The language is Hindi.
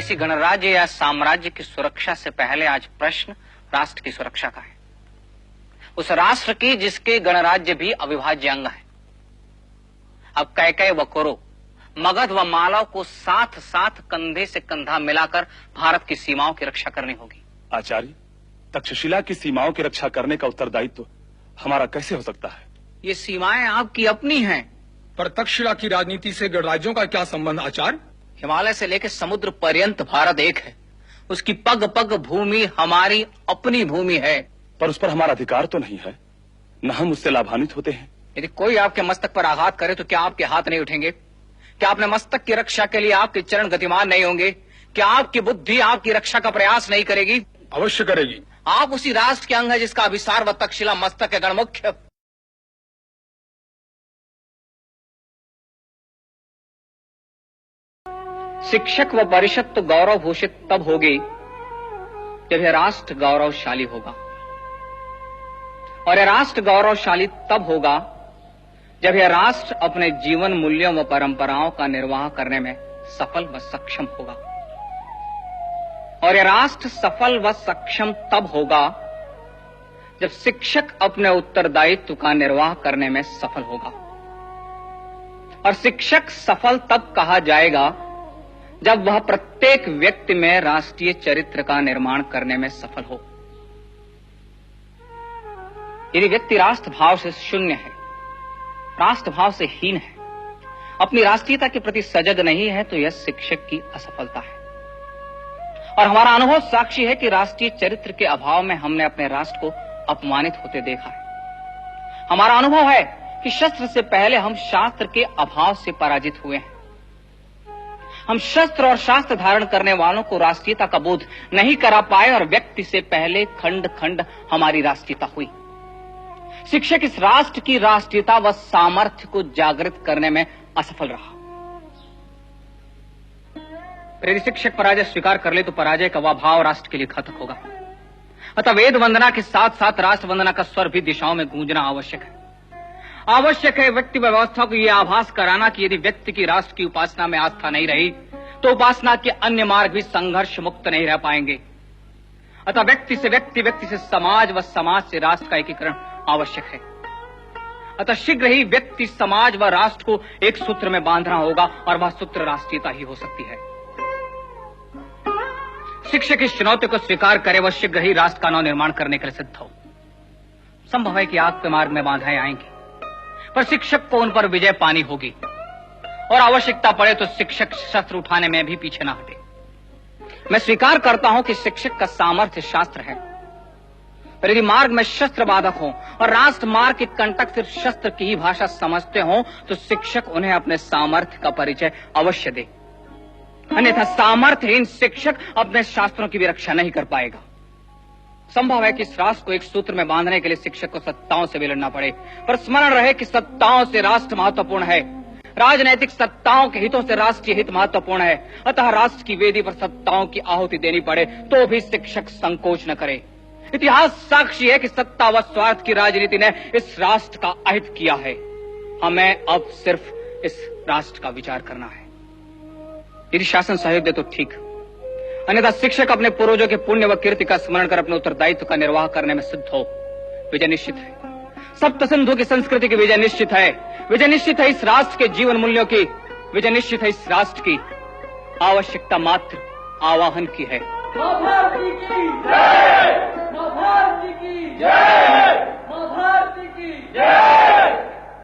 किसी गणराज्य या साम्राज्य की सुरक्षा से पहले आज प्रश्न राष्ट्र की सुरक्षा का है, उस राष्ट्र की जिसके गणराज्य भी अविभाज्य अंग है। अब कैकय व कौरव, मगध व मालव को साथ साथ कंधे से कंधा मिलाकर भारत की सीमाओं की रक्षा करनी होगी। आचार्य, तक्षशिला की सीमाओं की रक्षा करने का उत्तरदायित्व हमारा कैसे हो सकता है? ये सीमाएं आपकी अपनी हैं। पर तक्षशिला की राजनीति से गणराज्यों का क्या संबंध आचार्य? हिमालय से लेकर समुद्र पर्यंत भारत एक है, उसकी पग पग भूमि हमारी अपनी भूमि है। पर उस पर हमारा अधिकार तो नहीं है, न हम उससे लाभान्वित होते हैं। यदि कोई आपके मस्तक पर आघात करे तो क्या आपके हाथ नहीं उठेंगे? क्या अपने मस्तक की रक्षा के लिए आपके चरण गतिमान नहीं होंगे? क्या आपकी बुद्धि आपकी रक्षा का प्रयास नहीं करेगी? अवश्य करेगी। आप उसी राष्ट्र के अंग है जिसका अभिसार व तक्षशिला मस्तक है गणमुख्य। शिक्षक व परिषद तो गौरव भूषित तब होगी जब यह राष्ट्र गौरवशाली होगा, और यह राष्ट्र गौरवशाली तब होगा जब यह राष्ट्र अपने जीवन मूल्यों व परंपराओं का निर्वाह करने में सफल व सक्षम होगा, और यह राष्ट्र सफल व सक्षम तब होगा जब शिक्षक अपने उत्तरदायित्व का निर्वाह करने में सफल होगा। और शिक्षक सफल तब कहा जाएगा जब वह प्रत्येक व्यक्ति में राष्ट्रीय चरित्र का निर्माण करने में सफल हो। यदि व्यक्ति राष्ट्र भाव से शून्य है, राष्ट्र भाव से हीन है, अपनी राष्ट्रीयता के प्रति सजग नहीं है, तो यह शिक्षक की असफलता है। और हमारा अनुभव साक्षी है कि राष्ट्रीय चरित्र के अभाव में हमने अपने राष्ट्र को अपमानित होते देखा है। हमारा अनुभव है कि शस्त्र से पहले हम शास्त्र के अभाव से पराजित हुए हैं। हम शस्त्र और शास्त्र धारण करने वालों को राष्ट्रीयता का बोध नहीं करा पाए, और व्यक्ति से पहले खंड खंड हमारी राष्ट्रीयता हुई। शिक्षक इस राष्ट्र की राष्ट्रीयता व सामर्थ्य को जागृत करने में असफल रहा। यदि शिक्षक पराजय स्वीकार कर ले तो पराजय का वह भाव राष्ट्र के लिए घातक होगा। अतः वेद वंदना के साथ साथ राष्ट्र वंदना का स्वर भी दिशाओं में गूंजना आवश्यक है। आवश्यक है व्यक्ति व्यवस्था को यह आभास कराना कि यदि व्यक्ति की राष्ट्र की उपासना में आस्था नहीं रही तो उपासना के अन्य मार्ग भी संघर्ष मुक्त नहीं रह पाएंगे। अतः व्यक्ति से व्यक्ति, व्यक्ति से समाज व समाज से राष्ट्र का एकीकरण आवश्यक है। अतः शीघ्र ही व्यक्ति, समाज व राष्ट्र को एक सूत्र में बांधना होगा, और वह सूत्र राष्ट्रीयता ही हो सकती है। शिक्षक इस चुनौती को स्वीकार करे, वह शीघ्र ही राष्ट्र का नव निर्माण करने के लिए सिद्ध हो। संभव है कि आग के मार्ग में बाधाएं आएंगी, पर शिक्षक को उन पर विजय पानी होगी, और आवश्यकता पड़े तो शिक्षक शस्त्र उठाने में भी पीछे ना हटे। मैं स्वीकार करता हूं कि शिक्षक का सामर्थ्य शास्त्र है, पर यदि मार्ग में शस्त्र बाधक हो और राष्ट्र मार्ग के कंटक सिर्फ शस्त्र की ही भाषा समझते हो तो शिक्षक उन्हें अपने सामर्थ्य का परिचय अवश्य दे। अन्यथा सामर्थ्यहीन शिक्षक अपने शास्त्रों की भी रक्षा नहीं कर पाएगा। संभव है कि इस राष्ट्र को एक सूत्र में बांधने के लिए शिक्षक को सत्ताओं से भी लड़ना पड़े, पर स्मरण रहे कि सत्ताओं से राष्ट्र महत्वपूर्ण है, राजनैतिक सत्ताओं के हितों से राष्ट्रीय हित महत्वपूर्ण है। अतः राष्ट्र की वेदी पर सत्ताओं की आहुति देनी पड़े तो भी शिक्षक संकोच न करे। इतिहास साक्षी है कि सत्ता व स्वार्थ की राजनीति ने इस राष्ट्र का अहित किया है। हमें अब सिर्फ इस राष्ट्र का विचार करना है। यदि शासन सहयोग दे तो ठीक, अन्यथा शिक्षक अपने पूर्वजों के पुण्य व कीर्ति का स्मरण कर अपने उत्तरदायित्व का निर्वाह करने में सिद्ध हो। विजय निश्चित है। सप्त सिंधु की संस्कृति की विजय निश्चित है। विजय निश्चित है इस राष्ट्र के जीवन मूल्यों की। विजय निश्चित है इस राष्ट्र की। आवश्यकता मात्र आवाहन की है।